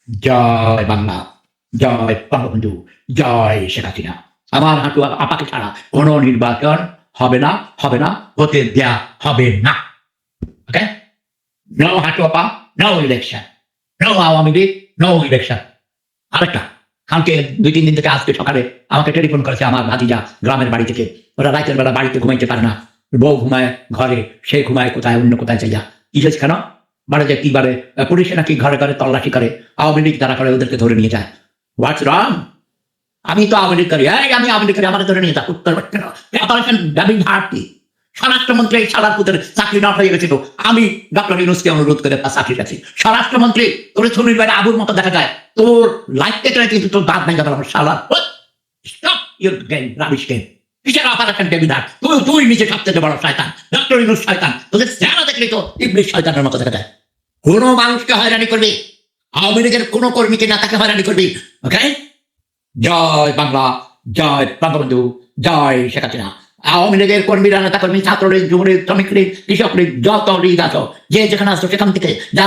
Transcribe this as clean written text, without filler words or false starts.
জয় বাংলা, জয় বঙ্গবন্ধু, জয় শেখ হাসিনা। আমার হাঁটু আপাকে ছাড়া কোনো নির্বাচন হবে না, হবে না, হতে দেয়া হবে না। ওকে? নো হাঁটু আপা, no election, no Awami League, no election. আরেকটা, কালকে ২-৩ দিন থেকে আজকে সকালে আমাকে টেলিফোন করেছে আমার ভাতিজা গ্রামের বাড়ি থেকে। ওরা রাতের বেলা বাড়িতে ঘুমাইতে পারে না। বউ ঘুমায় ঘরে, সে ঘুমায় কোথায়, অন্য কোথায় যাইয়া। কি হয়েছে কেন? বলে যে কি বলে পুলিশে নাকি ঘরে ঘরে তল্লাশি করে, আওয়ামী লীগ যারা করে ওদেরকে ধরে নিয়ে যায়। হোয়াটস রং? আমি তো আওয়ামী লীগ করি, এই আমি আওয়ামী লীগ করি, আমাদের ধরে নিয়ে যা। উত্তর অপারেশন ডাবিং ঘাটতি। স্বরাষ্ট্রমন্ত্রী এই শালার পুতের চাকরি নষ্ট হয়ে গেছিল। আমি ডক্টর ইউনূসকে অনুরোধ করে তার চাকরি কাছি। স্বরাষ্ট্রমন্ত্রী তোর ছবির বাইরে আবুর মতো দেখা যায়, তোর লাইফ থেকে কিন্তু তোর দাঁত ভেঙে গেল শালা। Stop your game, rubbish game. কিসের অপারেশন ডেভিড হার্ট? তুই নিজে সবচেয়ে বড় শয়তান, ডক্টর ইউনূস শয়তান। তোদের চেহারা দেখলে তো ইবলিশ শয়তানের মতো দেখা যায়। কোন মানুষকে হয়রানি করবি, আওয়ামী লীগের কোন কর্মীকে না তাকে হয়রানি করবি। ওকে? জয় বাংলা, জয় বঙ্গবন্ধু, জয় শেখ হাসিনা। আওয়ামী লীগের কর্মীরা, নেতা কর্মী, ছাত্রলীগ, যুবলীগ, শ্রমিক লীগ, কৃষক লীগ, যত লীগ আছো, যে যেখানে আসছো সেখান থেকে যা